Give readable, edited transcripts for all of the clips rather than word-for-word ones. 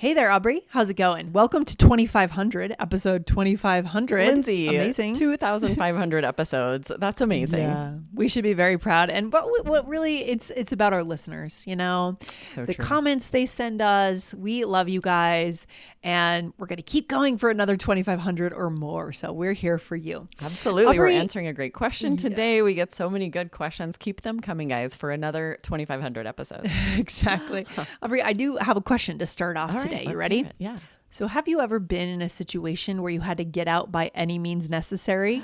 Hey there, Aubrey. How's it going? Welcome to 2500, episode 2500. Lindsay, amazing. 2,500 episodes. That's amazing. Yeah, we should be very proud. And what really, it's about our listeners, you know? So the true. comments they send us. We love you guys. And we're going to keep going for another 2500 or more. So we're here for you. Absolutely. Aubrey, we're answering a great question today. We get so many good questions. Keep them coming, guys, for another 2,500 episodes. Exactly. Aubrey, I do have a question to start off today. You ready? Yeah. So have you ever been in a situation where you had to get out by any means necessary?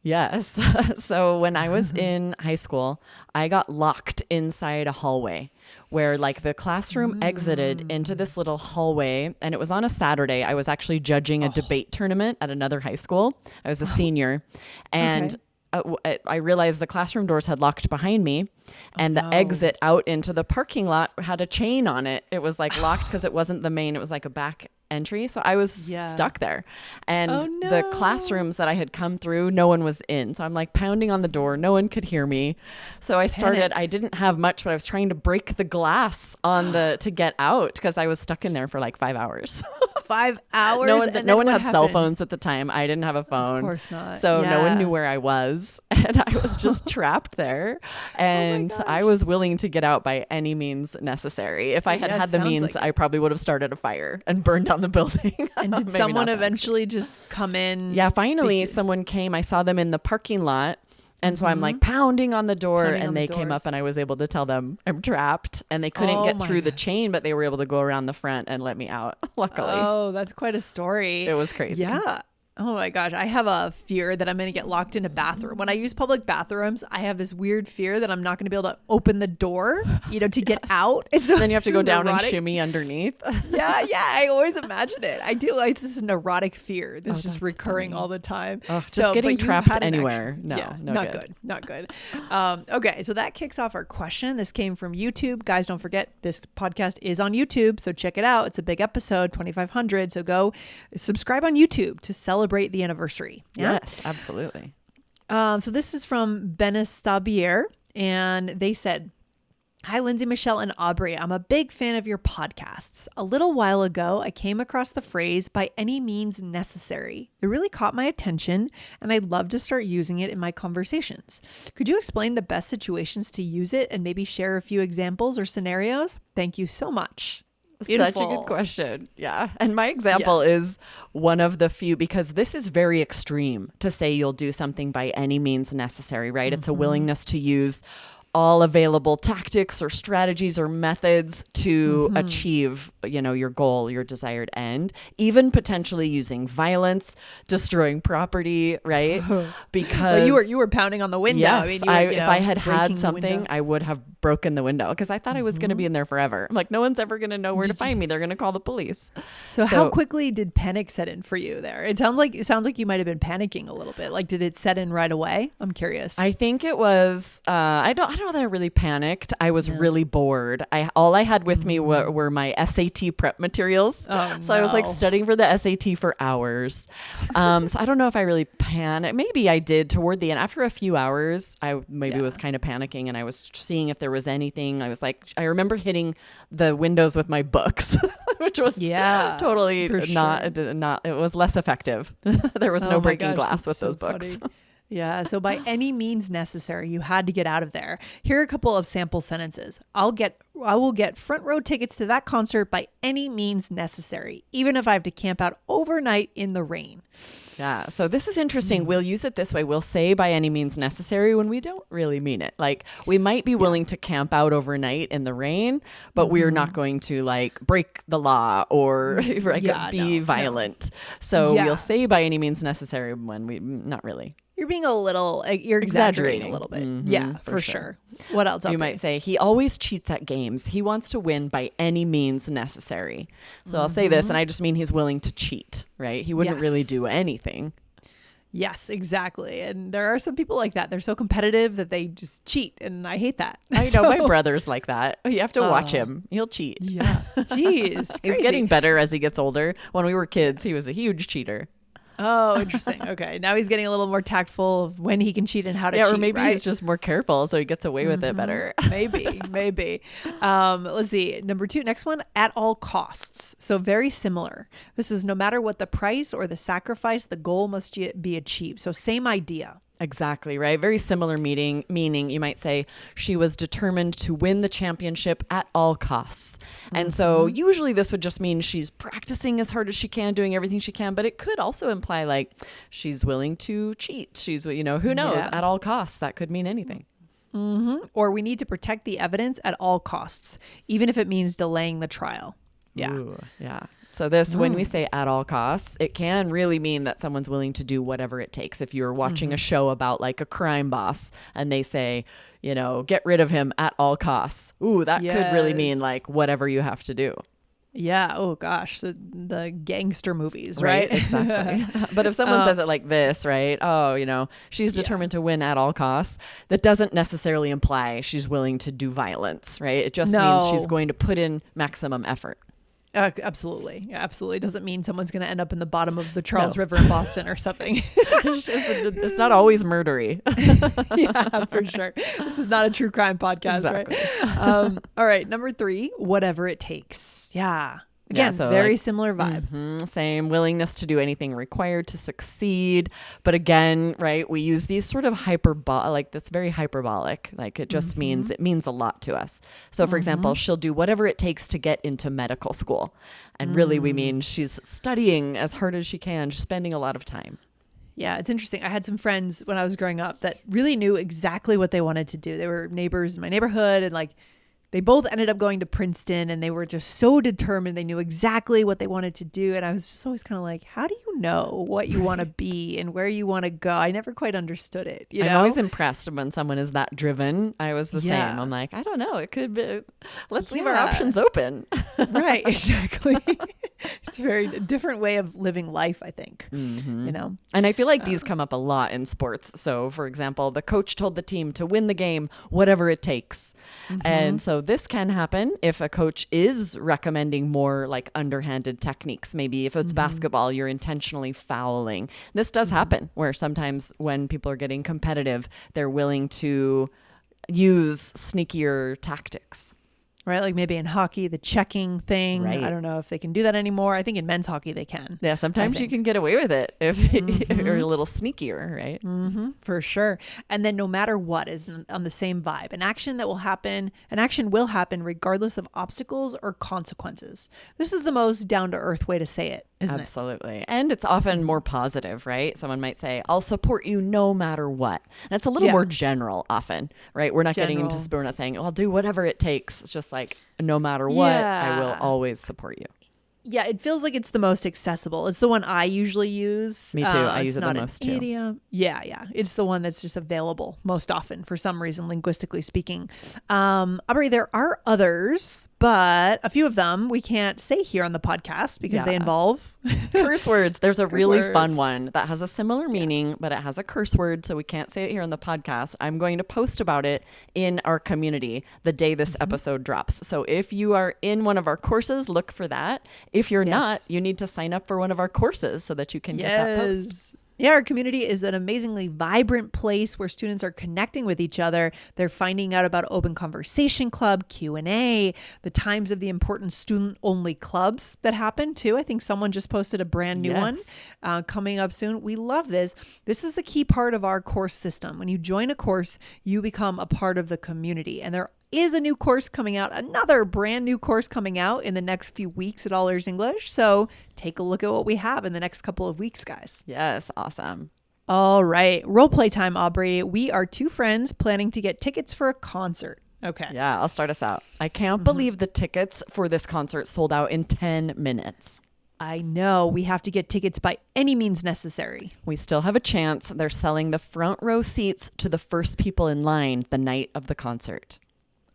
Yes. So when I was in high school, I got locked inside a hallway where like the classroom exited into this little hallway, and it was on a Saturday. I was actually judging a debate tournament at another high school. I was a senior, and I realized the classroom doors had locked behind me, and the exit out into the parking lot had a chain on it. It was like locked because it wasn't the main, it was like a back entry. So I was stuck there. And the classrooms that I had come through, no one was in. So I'm like pounding on the door. No one could hear me. So I started, I didn't have much, but I was trying to break the glass on to get out because I was stuck in there for like 5 hours. 5 hours? No one had cell phones at the time. I didn't have a phone. Of course not. So no one knew where I was. And I was just trapped there. And I was willing to get out by any means necessary. If I had had the means, I probably would have started a fire and burned down the building. And did someone eventually just come in? Yeah, finally someone came. I saw them in the parking lot. And so I'm like pounding on the door, and they came up, and I was able to tell them I'm trapped, and they couldn't get through the chain, but they were able to go around the front and let me out. Luckily. Oh, that's quite a story. It was crazy. Yeah. Oh my gosh. I have a fear that I'm going to get locked in a bathroom. When I use public bathrooms, I have this weird fear that I'm not going to be able to open the door, to get out. And so then you have to go down and shimmy underneath. Yeah. I always imagine it. I do. It's just a neurotic fear that's just recurring all the time. Just getting trapped anywhere. Not good. Okay. So that kicks off our question. This came from YouTube. Guys, don't forget this podcast is on YouTube. So check it out. It's a big episode, 2500. So go subscribe on YouTube to celebrate the anniversary. Yeah? Yes, absolutely. So this is from Benestabier, and they said, "Hi, Lindsay, Michelle, and Aubrey. I'm a big fan of your podcasts. A little while ago, I came across the phrase, 'by any means necessary.' It really caught my attention, and I'd love to start using it in my conversations. Could you explain the best situations to use it and maybe share a few examples or scenarios? Thank you so much." Beautiful. Such a good question. Yeah. And my example is one of the few, because this is very extreme to say you'll do something by any means necessary, right? It's a willingness to use all available tactics or strategies or methods to achieve, your goal, your desired end, even potentially using violence, destroying property, right? Because you were pounding on the window. Yes, if I had something, I would have broken the window because I thought I was going to be in there forever. I'm like, no one's ever going to know where to find me. They're going to call the police. So how quickly did panic set in for you there? It sounds like you might have been panicking a little bit. Like, did it set in right away? I'm curious. I think it was, I don't know that I really panicked. I was really bored. All I had with me were my SAT prep materials. So I was like studying for the SAT for hours. So I don't know if I really panicked. Maybe I did toward the end. After a few hours, I was kind of panicking, and I was seeing if there was anything. I was like, I remember hitting the windows with my books, which was totally not, it was less effective. There was no breaking glass with those books. Yeah. So by any means necessary, you had to get out of there. Here are a couple of sample sentences. I will get front row tickets to that concert by any means necessary, even if I have to camp out overnight in the rain. Yeah. So this is interesting. We'll use it this way. We'll say by any means necessary when we don't really mean it. Like, we might be willing to camp out overnight in the rain, but we're not going to like break the law or be violent. So we'll say by any means necessary when we not really. You're being you're exaggerating a little bit. Yeah, for sure. What else? You might say, he always cheats at games. He wants to win by any means necessary. So I'll say this, and I just mean he's willing to cheat, right? He wouldn't really do anything. Yes, exactly. And there are some people like that. They're so competitive that they just cheat. And I hate that. I know my brother's like that. You have to watch him. He'll cheat. Yeah. Jeez. He's getting better as he gets older. When we were kids, he was a huge cheater. Oh, interesting. Okay. Now he's getting a little more tactful of when he can cheat and how to Yeah, cheat. or maybe right? he's just more careful, so he gets away with it better. Maybe. Let's see. Number 2, next one, at all costs. So very similar. This is no matter what the price or the sacrifice, the goal must be achieved. So same idea. Exactly, right? Very similar meaning. You might say she was determined to win the championship at all costs. And so usually this would just mean she's practicing as hard as she can, doing everything she can, but it could also imply like she's willing to cheat. She's, who knows, Yeah. at all costs. That could mean anything. Or we need to protect the evidence at all costs, even if it means delaying the trial. Yeah. Ooh, yeah. So this, when we say at all costs, it can really mean that someone's willing to do whatever it takes. If you're watching a show about like a crime boss and they say, get rid of him at all costs. Ooh, that could really mean Yes. like whatever you have to do. Yeah. Oh gosh. The gangster movies, right? Exactly. But if someone says it like this, right? Oh, she's determined to win at all costs. That doesn't necessarily imply she's willing to do violence, right? It just means she's going to put in maximum effort. Absolutely. Yeah, absolutely. Doesn't mean someone's going to end up in the bottom of the Charles River in Boston or something. It's not always murdery. Yeah, for sure. This is not a true crime podcast, Exactly. right? All right. Number 3, whatever it takes. Yeah. Again, so very like, similar vibe. Same willingness to do anything required to succeed. But again, right, we use these sort of that's very hyperbolic. Like it just means a lot to us. So for example, she'll do whatever it takes to get into medical school. And really we mean she's studying as hard as she can, just spending a lot of time. Yeah, it's interesting. I had some friends when I was growing up that really knew exactly what they wanted to do. They were neighbors in my neighborhood, and like they both ended up going to Princeton, and they were just so determined. They knew exactly what they wanted to do. And I was just always kind of like, how do you know what you want to be and where you want to go? I never quite understood it. I'm always impressed when someone is that driven. I was the Yeah. same. I'm like, I don't know. It could be, let's leave our options open. Right, exactly. It's a very different way of living life, I think. And I feel like these come up a lot in sports. So, for example, the coach told the team to win the game, whatever it takes. And so this can happen if a coach is recommending more like underhanded techniques. Maybe if it's basketball, you're intentionally fouling. This does happen where sometimes when people are getting competitive, they're willing to use sneakier tactics. Right, like maybe in hockey, the checking thing. Right. I don't know if they can do that anymore. I think in men's hockey they can. Yeah, sometimes you can get away with it if you're a little sneakier, right? For sure. And then no matter what is on the same vibe. An action will happen regardless of obstacles or consequences. This is the most down to earth way to say it, isn't it? Absolutely. And it's often more positive, right? Someone might say, I'll support you no matter what. And it's a little more general often, right? We're not getting into, we're not saying, I'll do whatever it takes. It's just like, no matter what, I will always support you. Yeah, it feels like it's the most accessible. It's the one I usually use. Me too. I use it the most too. Idiom. Yeah. It's the one that's just available most often for some reason, linguistically speaking. Aubrey, there are others, but a few of them we can't say here on the podcast because they involve curse words. There's a really fun one that has a similar meaning, but it has a curse word, so we can't say it here on the podcast. I'm going to post about it in our community the day this episode drops. So if you are in one of our courses, look for that. If you're not, you need to sign up for one of our courses so that you can get that post. Yeah, our community is an amazingly vibrant place where students are connecting with each other. They're finding out about Open Conversation Club, Q&A, the times of the important student-only clubs that happen too. I think someone just posted a brand new one coming up soon. We love this. This is a key part of our course system. When you join a course, you become a part of the community. And there is a new course coming out, another brand new course coming out in the next few weeks at All Ears English. So take a look at what we have in the next couple of weeks, guys. Yes, awesome. All right. Role play time, Aubrey. We are two friends planning to get tickets for a concert. Okay. Yeah, I'll start us out. I can't believe the tickets for this concert sold out in 10 minutes. I know. We have to get tickets by any means necessary. We still have a chance. They're selling the front row seats to the first people in line the night of the concert.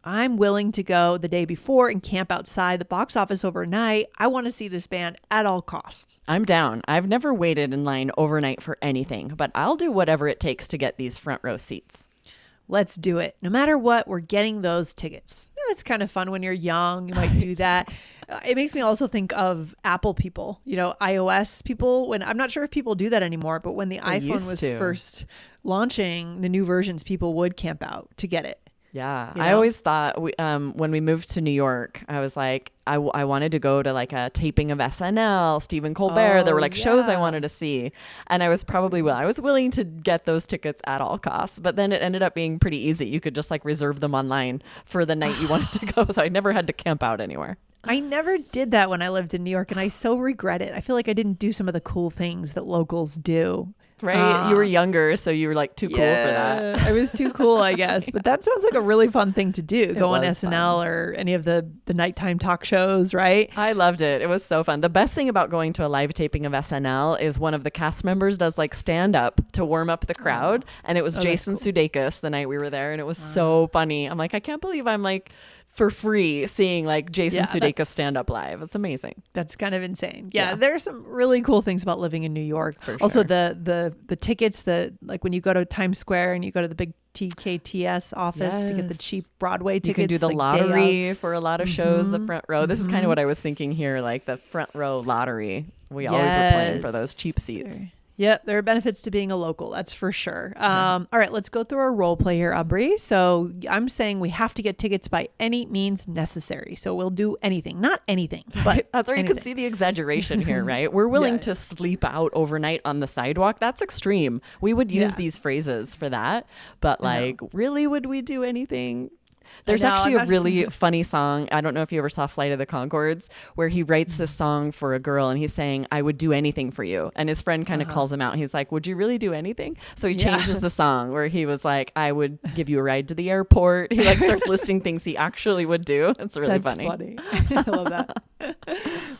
I'm willing to go the day before and camp outside the box office overnight. I want to see this band at all costs. I'm down. I've never waited in line overnight for anything, but I'll do whatever it takes to get these front row seats. Let's do it. No matter what, we're getting those tickets. it's kind of fun when you're young. You might do that. It makes me also think of Apple people, iOS people. When I'm not sure if people do that anymore, but when the iPhone was first launching, the new versions, people would camp out to get it. Yeah. I always thought when we moved to New York, I was like, I wanted to go to like a taping of SNL, Stephen Colbert. There were like shows I wanted to see. And I was willing to get those tickets at all costs. But then it ended up being pretty easy. You could just like reserve them online for the night you wanted to go. So I never had to camp out anywhere. I never did that when I lived in New York, and I so regret it. I feel like I didn't do some of the cool things that locals do. Right. You were younger, so you were like too cool for that. I was too cool, I guess. But that sounds like a really fun thing to do. Go on SNL or any of the nighttime talk shows, right? I loved it. It was so fun. The best thing about going to a live taping of SNL is one of the cast members does like stand up to warm up the crowd. And it was Jason Sudeikis the night we were there. And it was so funny. I'm like, I can't believe I'm like for free seeing like Jason Sudeikis stand up live. It's amazing. That's kind of insane. Yeah, there's some really cool things about living in New York. Also, the tickets that like when you go to Times Square and you go to the big TKTS office to get the cheap Broadway tickets. You can do the lottery for a lot of shows, the front row. This is kind of what I was thinking here, like the front row lottery. We always were playing for those cheap seats. Yeah, there are benefits to being a local. That's for sure. All right, let's go through our role play here, Aubrey. So I'm saying we have to get tickets by any means necessary. So we'll do anything, not anything, but that's where you can see the exaggeration here, right? We're willing to sleep out overnight on the sidewalk. That's extreme. We would use these phrases for that, but like, really, would we do anything? There's actually a really funny song. I don't know if you ever saw Flight of the Conchords, where he writes this song for a girl and he's saying, I would do anything for you. And his friend kind of calls him out. He's like, would you really do anything? So he changes the song where he was like, I would give you a ride to the airport. He like starts listing things he actually would do. It's really funny. I love that.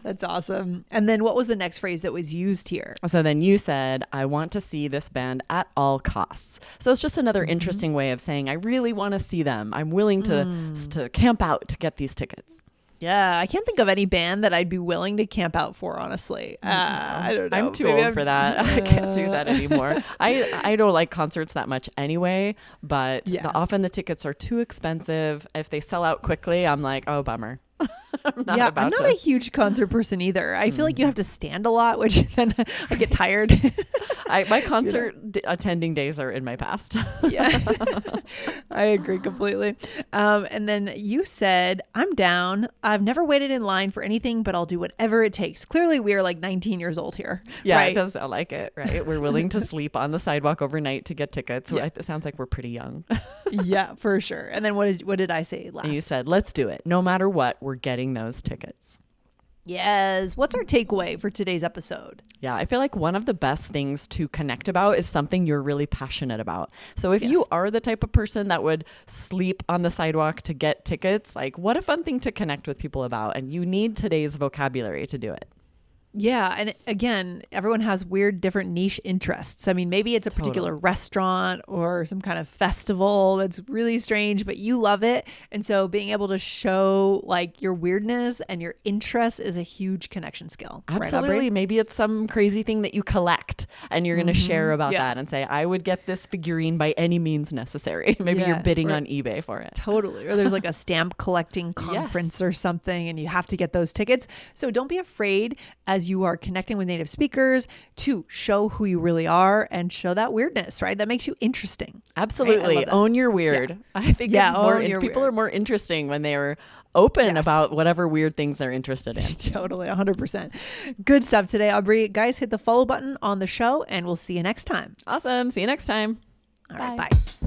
That's awesome. And then what was the next phrase that was used here? So then you said, I want to see this band at all costs. So it's just another interesting way of saying, I really want to see them. I'm willing to camp out to get these tickets. Yeah, I can't think of any band that I'd be willing to camp out for, honestly. I don't know. I'm too old for that. I can't do that anymore. I don't like concerts that much anyway, but often the tickets are too expensive. If they sell out quickly, I'm like, oh, bummer. I'm not a huge concert person either. I feel like you have to stand a lot, which then I get tired. My concert attending days are in my past. Yeah, I agree completely. And then you said, I'm down. I've never waited in line for anything, but I'll do whatever it takes. Clearly, we are like 19 years old here. Yeah, right? It does sound like it, right? We're willing to sleep on the sidewalk overnight to get tickets. Yeah. It sounds like we're pretty young. Yeah, for sure. And then what did I say last? And you said, let's do it. No matter what, we're getting those tickets. Yes. What's our takeaway for today's episode? Yeah, I feel like one of the best things to connect about is something you're really passionate about. So if you are the type of person that would sleep on the sidewalk to get tickets, like what a fun thing to connect with people about. And you need today's vocabulary to do it. Yeah. And again, everyone has weird, different niche interests. I mean, maybe it's a particular restaurant or some kind of festival that's really strange, but you love it. And so being able to show like your weirdness and your interest is a huge connection skill. Absolutely. Right, maybe it's some crazy thing that you collect and you're going to share about that and say, I would get this figurine by any means necessary. Maybe you're bidding on eBay for it. Totally. Or there's like a stamp collecting conference or something and you have to get those tickets. So don't be afraid as you are connecting with native speakers to show who you really are and show that weirdness, right? That makes you interesting. Absolutely. Right? Own your weird. Yeah. I think it's more, people are more interesting when they are open about whatever weird things they're interested in. Totally. 100%. Good stuff today, Aubrey. Guys, hit the follow button on the show and we'll see you next time. Awesome. See you next time. All right. Bye.